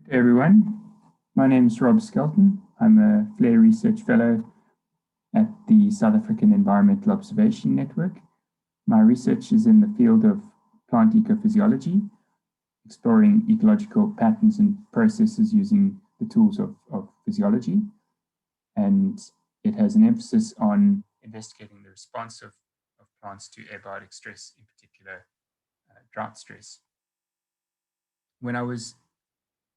Hey everyone, my name is Rob Skelton. I'm a Flare Research Fellow at the South African Environmental Observation Network. My research is in the field of plant ecophysiology, exploring ecological patterns and processes using the tools of physiology. And it has an emphasis on investigating the response of plants to abiotic stress, in particular drought stress. When I was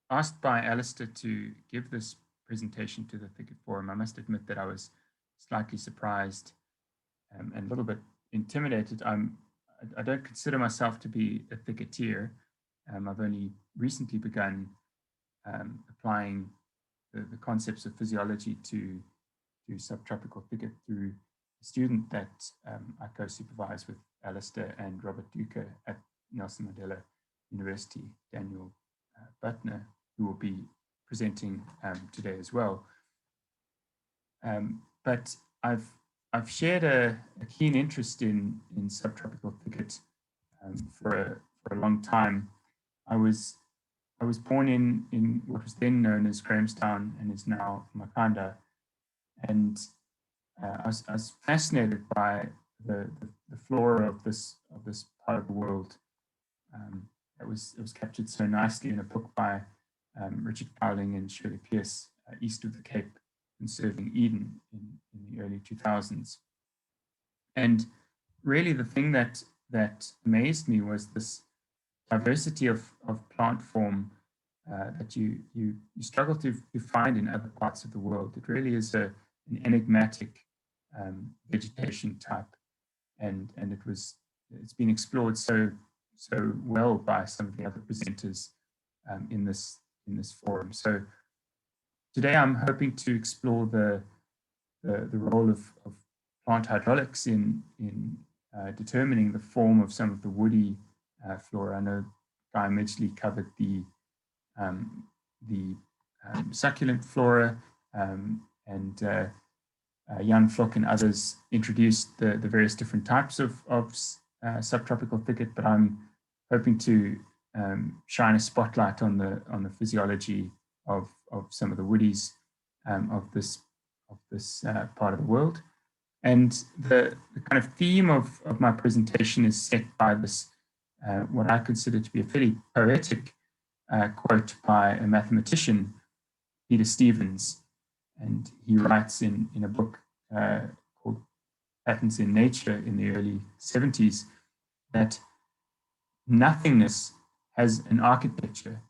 asked by Alistair to give this presentation to the Thicket Forum, I must admit that I was slightly surprised and a little bit intimidated. I don't consider myself to be a thicketeer. I've only recently begun applying the concepts of physiology to subtropical thicket through a student that I co-supervise with Alistair and Robert Duker at Nelson Mandela University, Daniel Butner, who will be presenting today as well. But I've shared a keen interest in subtropical thicket for a long time. I was born in what was then known as Grahamstown and is now Makanda, and I was fascinated by the flora of this part of the world. It was captured so nicely in a book by Richard Cowling and Shirley Pearce, East of the Cape, Conserving Eden in the early 2000s. And really the thing that amazed me was this diversity of plant form that you struggle to find in other parts of the world. It really is an enigmatic vegetation type, and it's been explored so well by some of the other presenters in this forum. So today I'm hoping to explore the role of plant hydraulics in determining the form of some of the woody flora. I know Guy Midgley covered the succulent flora, and Jan Vlok and others introduced the various different types of subtropical thicket, but I'm hoping to shine a spotlight on the physiology of some of the woodies of this part of the world. And the kind of theme of my presentation is set by this what I consider to be a fairly poetic quote by a mathematician, Peter Stevens, and he writes in a book called Patterns in Nature in the early 70s that nothingness has an architecture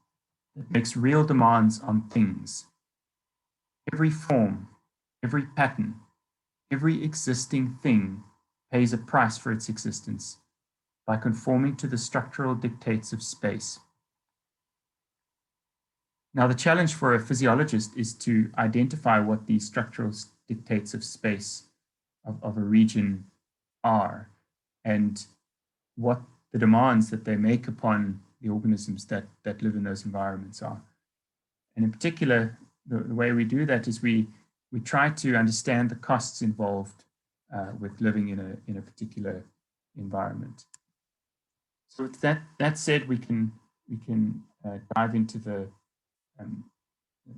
that makes real demands on things. Every form, every pattern, every existing thing pays a price for its existence by conforming to the structural dictates of space. Now, the challenge for a physiologist is to identify what these structural dictates of space of a region are, and what the demands that they make upon the organisms that live in those environments are. And in particular, the way we do that is we try to understand the costs involved with living in a particular environment. So with that said, we can dive into the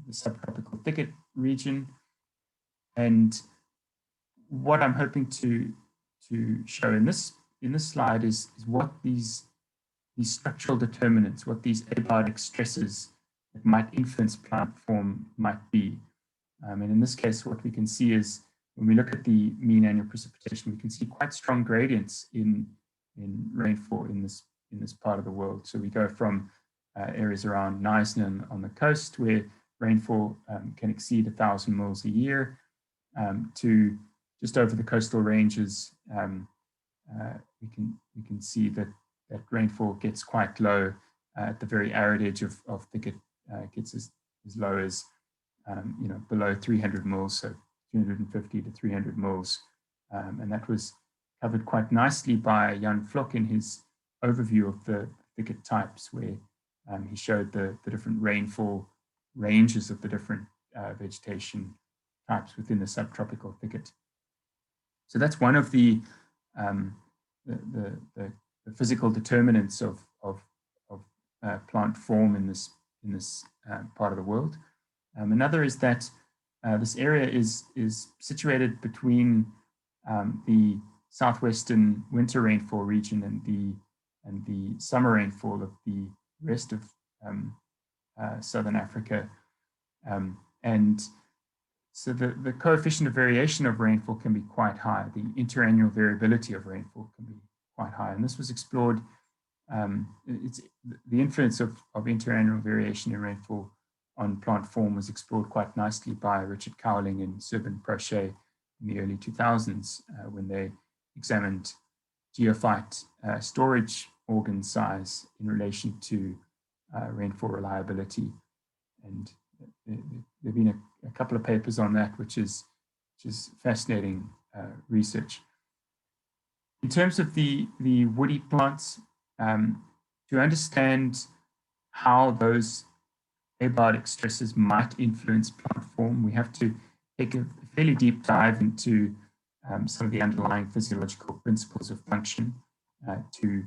subtropical thicket region. And what I'm hoping to show in this slide is what these structural determinants, what these abiotic stresses that might influence plant form might be. And in this case, what we can see is when we look at the mean annual precipitation, we can see quite strong gradients in rainfall in this part of the world. So we go from areas around Knysna on the coast, where rainfall can exceed 1,000 mils a year, to just over the coastal ranges. We can see that rainfall gets quite low at the very arid edge of thicket. Gets as low as below 300 mils, so 250 to 300 mils, and that was covered quite nicely by Jan Vlok in his overview of the thicket types, where he showed the different rainfall ranges of the different vegetation types within the subtropical thicket. So that's one of the physical determinants of plant form in this part of the world. Another is that this area is situated between the southwestern winter rainfall region and the summer rainfall of the rest of Southern Africa. And so the coefficient of variation of rainfall can be quite high. The interannual variability of rainfall can be quite high. And this was explored. It's the influence of interannual variation in rainfall on plant form was explored quite nicely by Richard Cowling and Serban Prochet in the early 2000s when they examined geophyte storage organ size in relation to rainfall reliability. And there have been a couple of papers on that, which is fascinating research. In terms of the woody plants, to understand how those abiotic stresses might influence plant form, we have to take a fairly deep dive into some of the underlying physiological principles of function to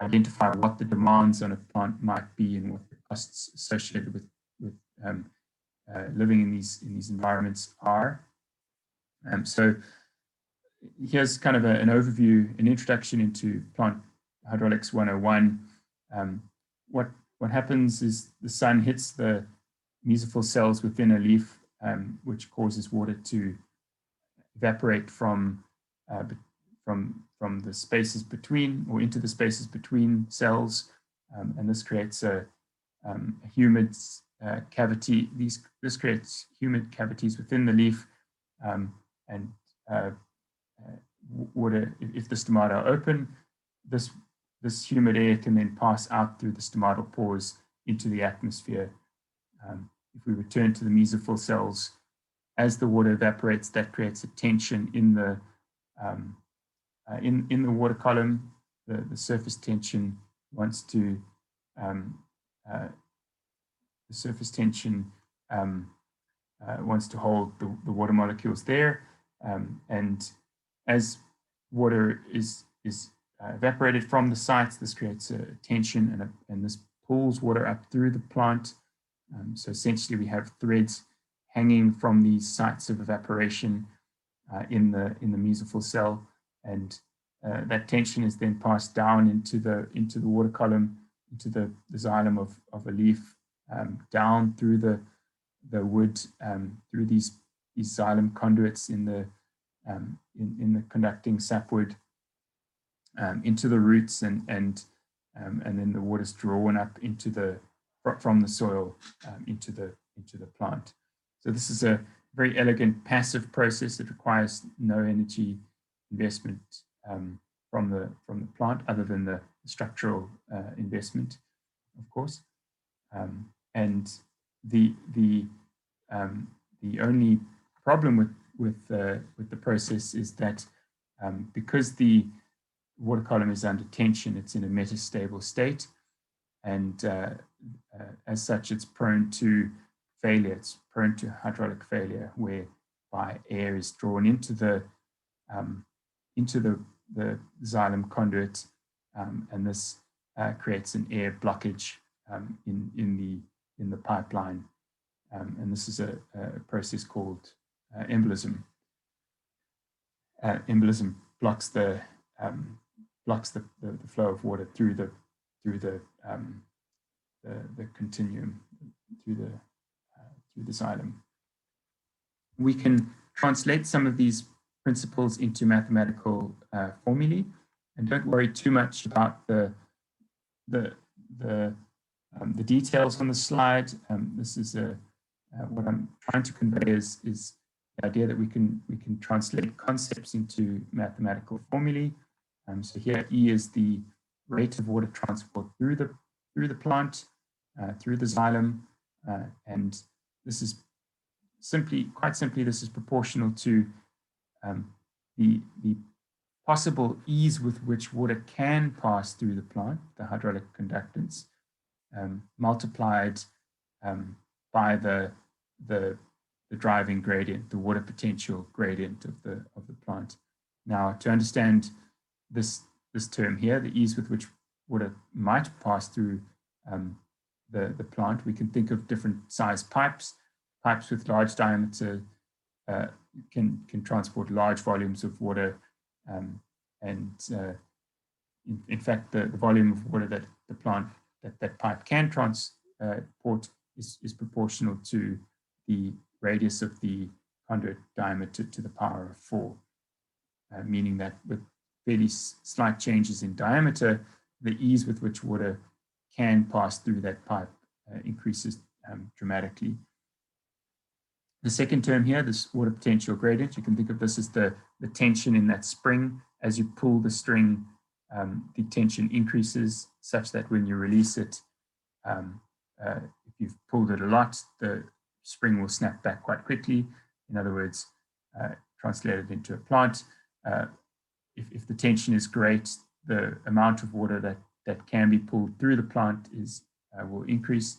identify what the demands on a plant might be and what the costs associated with living in these environments are. So here's kind of an overview, an introduction into Plant Hydraulics 101. What happens is the sun hits the mesophyll cells within a leaf, which causes water to evaporate from the spaces between or into the spaces between cells, and this creates a humid cavity. This creates humid cavities within the leaf, and water, if the stomata are open, this humid air can then pass out through the stomatal pores into the atmosphere. If we return to the mesophyll cells, as the water evaporates, that creates a tension in the water column. The surface tension wants to hold the water molecules there, and as water is evaporated from the sites, this creates a tension and this pulls water up through the plant. So essentially we have threads hanging from these sites of evaporation in the mesophyll cell, and that tension is then passed down into the water column, into the xylem of a leaf, down through the wood, through these xylem conduits in the conducting sapwood, into the roots, and then the water is drawn up from the soil into the plant. So this is a very elegant passive process that requires no energy investment from the plant, other than the structural investment, of course. And the only problem with the process is that because the water column is under tension, it's in a metastable state, and as such, it's prone to failure. It's prone to hydraulic failure, whereby air is drawn into the xylem conduit, and this creates an air blockage in the pipeline, and this is a process called embolism. Embolism blocks the flow of water through the continuum, through the xylem. We can translate some of these principles into mathematical formulae, and don't worry too much about the details on the slide. This is what I'm trying to convey is the idea that we can translate concepts into mathematical formulae. So here E is the rate of water transport through the plant, through the xylem, and this is quite simply, this is proportional to the possible ease with which water can pass through the plant, the hydraulic conductance, multiplied by the driving gradient, the water potential gradient of the plant. Now, to understand this term here, the ease with which water might pass through the plant. We can think of different size pipes. Pipes with large diameter can transport large volumes of water, and in fact, the volume of water that the plant that pipe can transport is proportional to the radius of the conduit diameter to the power of 4, meaning that with fairly slight changes in diameter, the ease with which water can pass through that pipe increases dramatically. The second term here, this water potential gradient, you can think of this as the tension in that spring. As you pull the string, the tension increases such that when you release it, if you've pulled it a lot, the spring will snap back quite quickly. In other words, translated into a plant, if the tension is great, the amount of water that can be pulled through the plant will increase.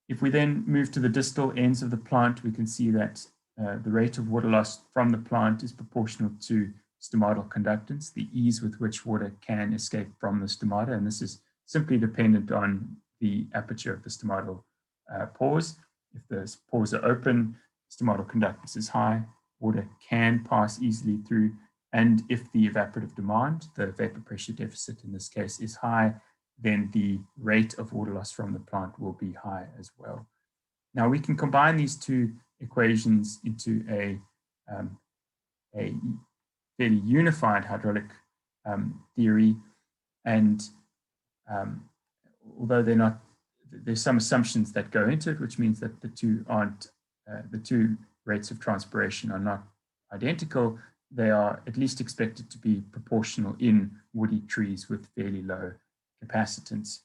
If we then move to the distal ends of the plant, we can see that the rate of water loss from the plant is proportional to stomatal conductance, the ease with which water can escape from the stomata, and this is simply dependent on the aperture of the stomatal pores. If the pores are open, stomatal conductance is high, water can pass easily through, and if the evaporative demand, the vapor pressure deficit in this case, is high, then the rate of water loss from the plant will be high as well. Now we can combine these two equations into a fairly unified hydraulic theory, and although there's some assumptions that go into it, which means that the two rates of transpiration are not identical. They are at least expected to be proportional in woody trees with fairly low capacitance.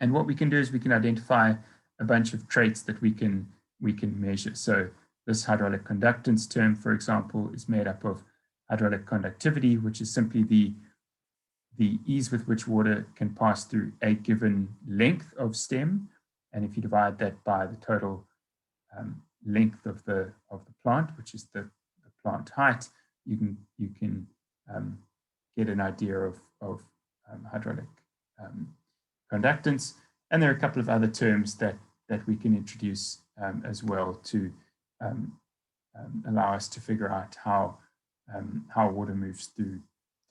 And what we can do is we can identify a bunch of traits that we can measure. So this hydraulic conductance term, for example, is made up of hydraulic conductivity, which is simply the ease with which water can pass through a given length of stem. And if you divide that by the total length of the plant, which is the plant height, you can get an idea of hydraulic conductance. And there are a couple of other terms that we can introduce as well to allow us to figure out how water moves through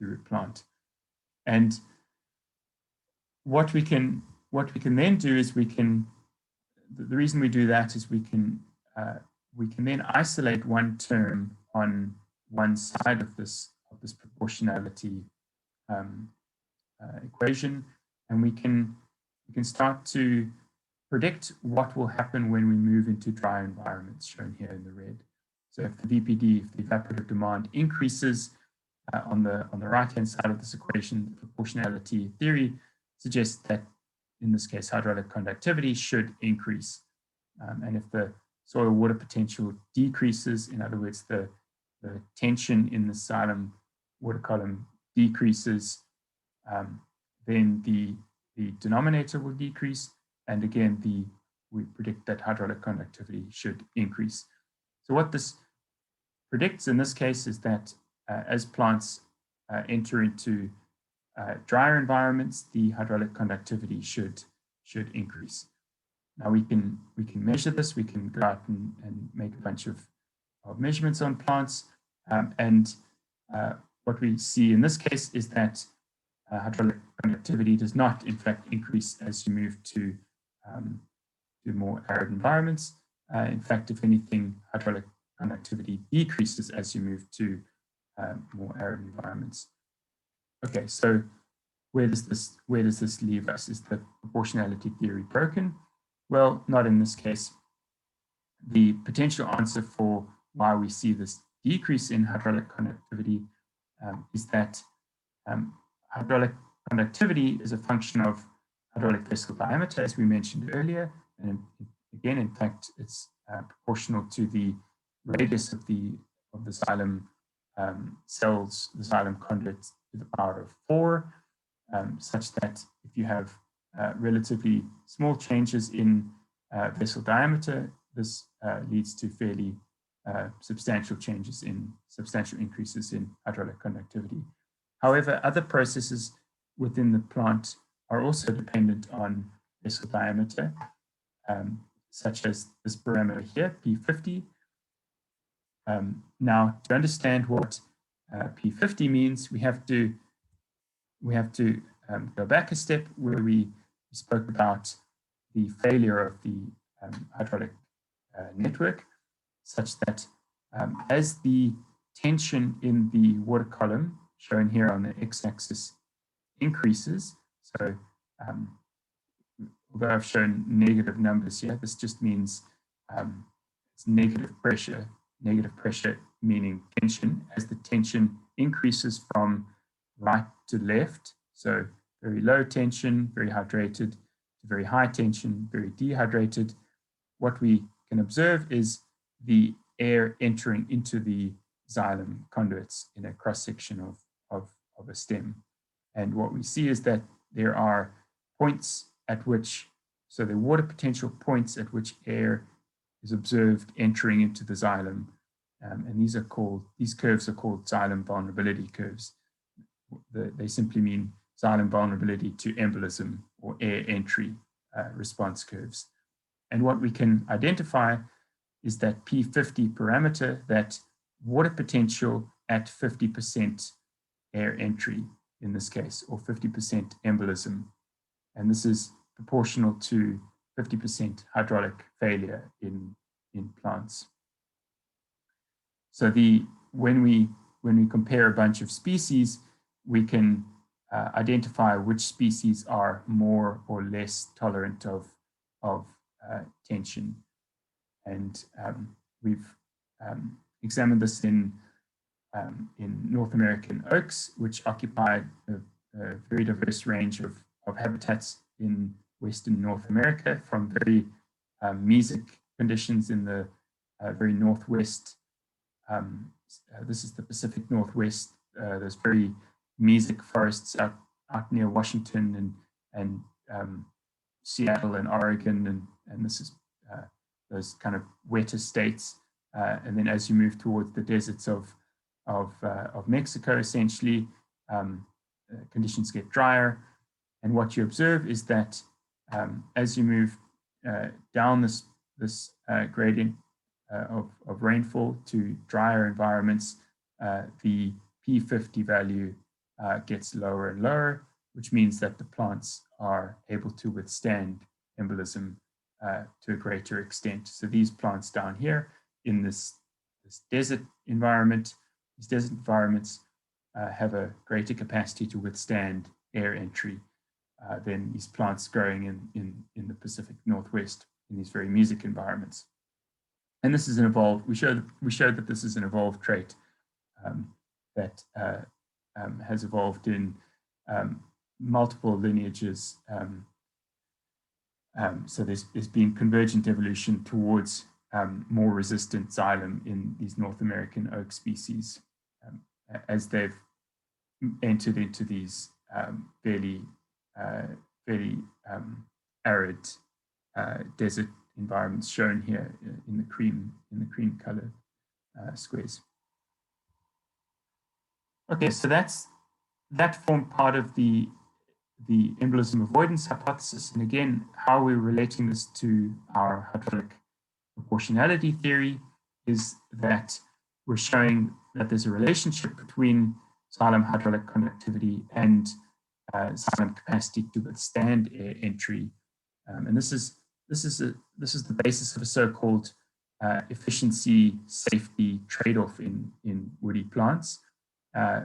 a plant. And what we can then do is the reason we do that is we can then isolate one term on one side of this proportionality equation, and we can start to predict what will happen when we move into dry environments, shown here in the red. So if the VPD, if the evaporative demand increases on the right-hand side of this equation, the proportionality theory suggests that in this case hydraulic conductivity should increase, and if the soil water potential decreases, in other words, the tension in the xylem water column decreases, then the denominator will decrease, and again we predict that hydraulic conductivity should increase. So what this predicts in this case is that as plants enter into drier environments, the hydraulic conductivity should increase. Now we can measure this. We can go out and make a bunch of measurements on plants, and what we see in this case is that hydraulic conductivity does not in fact increase as you move to more arid environments. In fact, if anything, hydraulic conductivity decreases as you move to more arid environments. Okay, so where does this leave us? Is the proportionality theory broken? Well, not in this case. The potential answer for why we see this decrease in hydraulic conductivity is that hydraulic conductivity is a function of hydraulic vessel diameter, as we mentioned earlier. And again, in fact, it's proportional to the radius of the xylem cells, the xylem conduit to the power of 4, such that if you have relatively small changes in vessel diameter, this leads to fairly substantial increases in hydraulic conductivity. However, other processes within the plant are also dependent on vessel diameter, such as this parameter here, P50. Now, to understand what P50 means, we have to go back a step where we spoke about the failure of the hydraulic network, such that as the tension in the water column, shown here on the x-axis, increases, so although I've shown negative numbers here, this just means it's negative pressure meaning tension. As the tension increases from right to left, so very low tension, very hydrated, to very high tension, very dehydrated, what we can observe is the air entering into the xylem conduits in a cross-section of a stem. And what we see is that there are points at which, so the water potential points at which air is observed entering into the xylem. And these curves are called xylem vulnerability curves. They simply mean xylem vulnerability to embolism or air entry response curves. And what we can identify is that P50 parameter, that water potential at 50% air entry in this case, or 50% embolism. And this is proportional to 50% hydraulic failure in plants. So when we compare a bunch of species, we can identify which species are more or less tolerant of tension. And we've examined this in North American oaks, which occupy a very diverse range of habitats in Western North America, from very mesic conditions in the very northwest. This is the Pacific Northwest. There's very mesic forests out near Washington and Seattle and Oregon, and this is those kind of wetter states. And then as you move towards the deserts of Mexico, essentially, conditions get drier. And what you observe is that as you move down this gradient of rainfall to drier environments, the P50 value gets lower and lower, which means that the plants are able to withstand embolism to a greater extent. So these plants down here in this desert environment, these desert environments have a greater capacity to withstand air entry than these plants growing in the Pacific Northwest in these very mesic environments. And this is an evolved, we showed that this is an evolved trait that has evolved in multiple lineages. So there's been convergent evolution towards more resistant xylem in these North American oak species as they've entered into these fairly arid desert environments shown here in the cream color squares. Okay, so that formed part of the embolism avoidance hypothesis. And again, how we're relating this to our hydraulic proportionality theory is that we're showing that there's a relationship between xylem hydraulic conductivity and xylem capacity to withstand air entry. And this is the basis of a so-called efficiency safety trade-off in woody plants,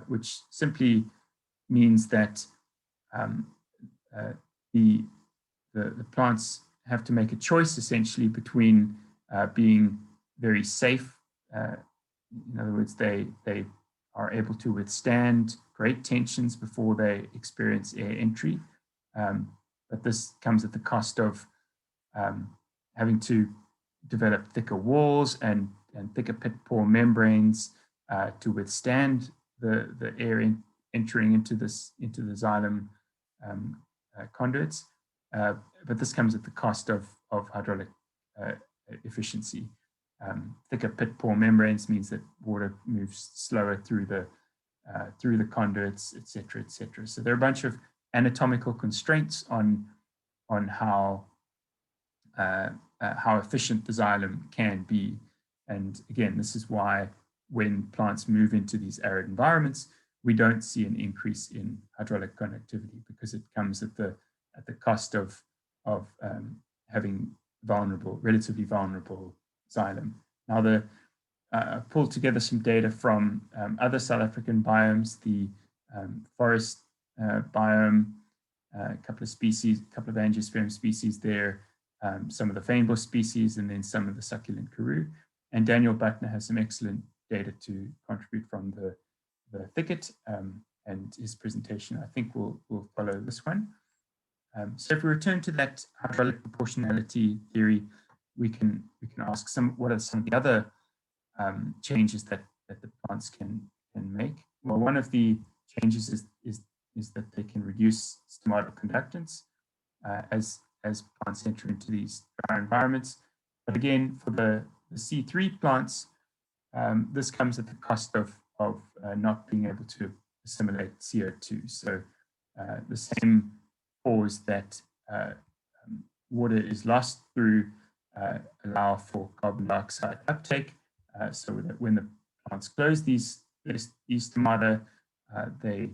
which simply means that the plants have to make a choice essentially between being very safe. In other words, they are able to withstand great tensions before they experience air entry. But this comes at the cost of having to develop thicker walls and thicker pit pore membranes to withstand the air entering into the xylem conduits. But this comes at the cost of hydraulic efficiency. Thicker pit pore membranes means that water moves slower through the conduits, et cetera, et cetera. So there are a bunch of anatomical constraints on how efficient the xylem can be. And again, this is why when plants move into these arid environments, we don't see an increase in hydraulic conductivity, because it comes at the cost of having relatively vulnerable xylem. Now, I pulled together some data from other South African biomes, the forest biome, a couple of angiosperm species there, some of the fane bush species, and then some of the succulent karoo. And Daniel Butner has some excellent data to contribute from the thicket, and his presentation, I think, will follow this one. So if we return to that hydraulic proportionality theory, we can ask what are some of the other changes that the plants can make. Well, one of the changes is that they can reduce stomatal conductance as plants enter into these dry environments. But again, for the C3 plants, this comes at the cost of not being able to assimilate CO2. So the same cause that water is lost through allow for carbon dioxide uptake, so that when the plants close these stomata, they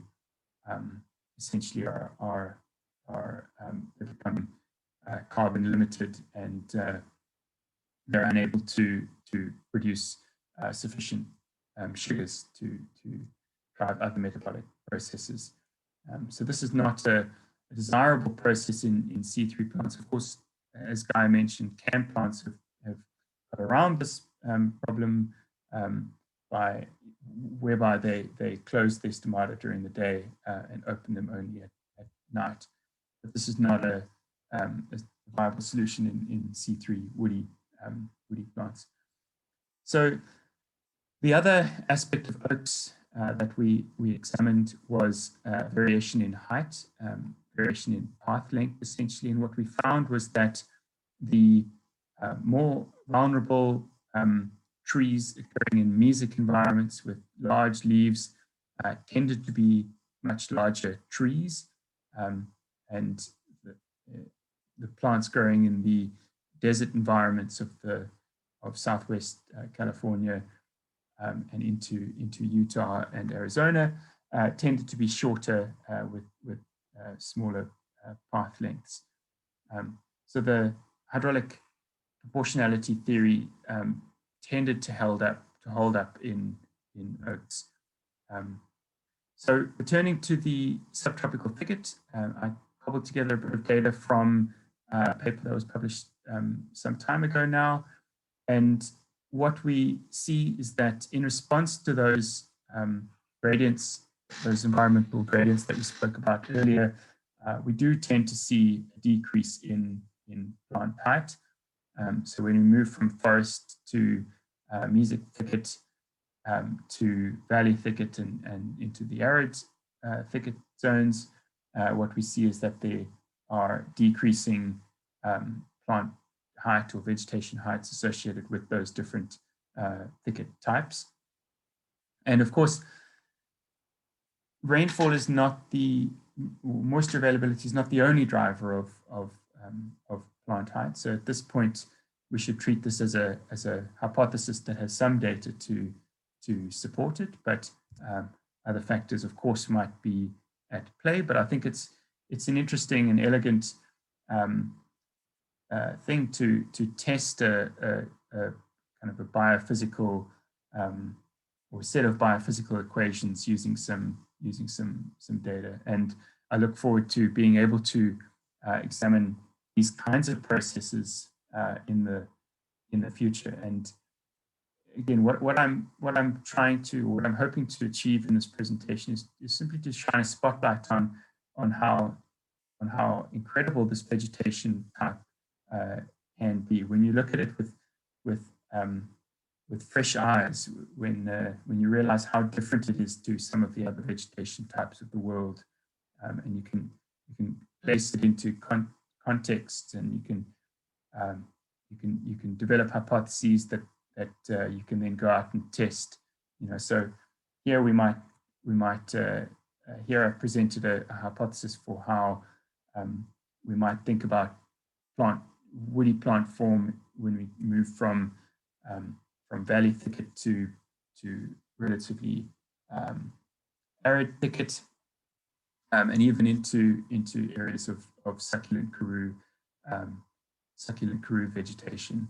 essentially they become carbon limited, and they're unable to produce sufficient sugars to drive other metabolic processes. So this is not a desirable process in C3 plants. Of course, as Guy mentioned, CAN plants have got around this problem whereby they close their stomata during the day and open them only at night. But this is not a viable solution in C3 woody plants. So the other aspect of oaks that we examined was variation in height, variation in path length, essentially. And what we found was that the more vulnerable trees occurring in mesic environments with large leaves tended to be much larger trees, and the plants growing in the desert environments of Southwest California and into Utah and Arizona tended to be shorter with smaller path lengths. So the hydraulic proportionality theory tended to hold up in oaks. So returning to the subtropical thicket, I cobbled together a bit of data from a paper that was published some time ago now. And what we see is that in response to those gradients, those environmental gradients that we spoke about earlier, we do tend to see a decrease in plant height. So when we move from forest to mesic thicket to valley thicket and into the arid thicket zones, what we see is that they are decreasing plant height or vegetation heights associated with those different thicket types. And of course, rainfall is not moisture availability is not the only driver of plant height. So at this point, we should treat this as a hypothesis that has some data to support it, but other factors, of course, might be at play. But I think it's an interesting and elegant thing to test a kind of a biophysical or set of biophysical equations using some data. And I look forward to being able to examine these kinds of processes in the future. And again, what I'm hoping to achieve in this presentation is simply to shine a spotlight on how incredible this vegetation type can be when you look at it with fresh eyes, when you realize how different it is to some of the other vegetation types of the world, and you can place it into context, and you can develop hypotheses that you can then go out and test. So here we might here I presented a hypothesis for how we might think about woody plant form when we move from valley thicket to relatively arid thicket, and even into areas of succulent karoo vegetation.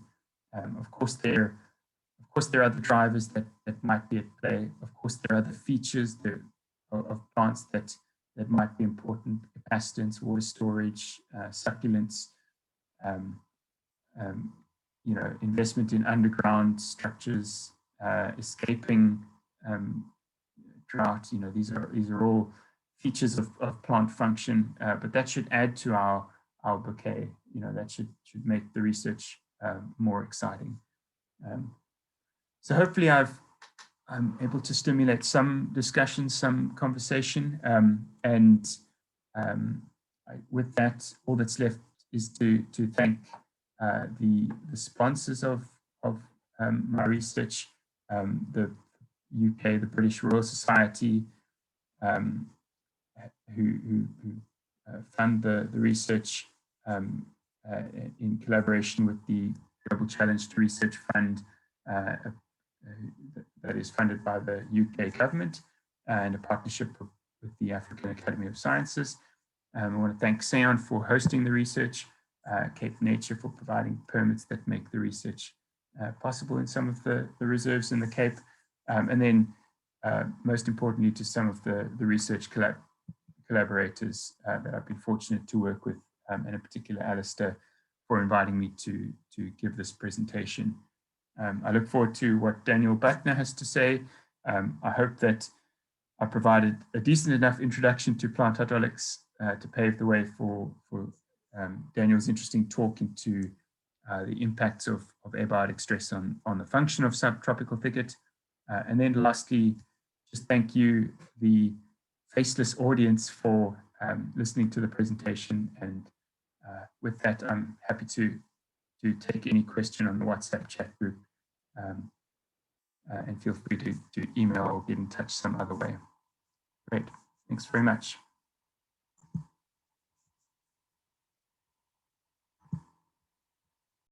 Of course, there are other drivers that might be at play. Of course, there are other features of plants that might be important: capacitance, water storage, succulents. Investment in underground structures, escaping drought. These are all features of plant function, but that should add to our bouquet. That should make the research more exciting. So hopefully I'm able to stimulate some discussion, some conversation, with that, all that's left is to thank the sponsors of my research, the UK, the British Royal Society, who fund the research in collaboration with the Global Challenge to Research Fund that is funded by the UK government in a partnership with the African Academy of Sciences. I want to thank SEON for hosting the research, Cape Nature for providing permits that make the research possible in some of the reserves in the Cape, and then most importantly to some of the research collaborators that I've been fortunate to work with, and in particular Alistair, for inviting me to give this presentation. I look forward to what Daniel Buckner has to say. I hope that I provided a decent enough introduction to plant hydraulics to pave the way for Daniel's interesting talk into the impacts of abiotic stress on the function of subtropical thicket. And then lastly, just thank you, the faceless audience, for listening to the presentation. And with that, I'm happy to take any question on the WhatsApp chat group, and feel free to email or get in touch some other way. Great, thanks very much.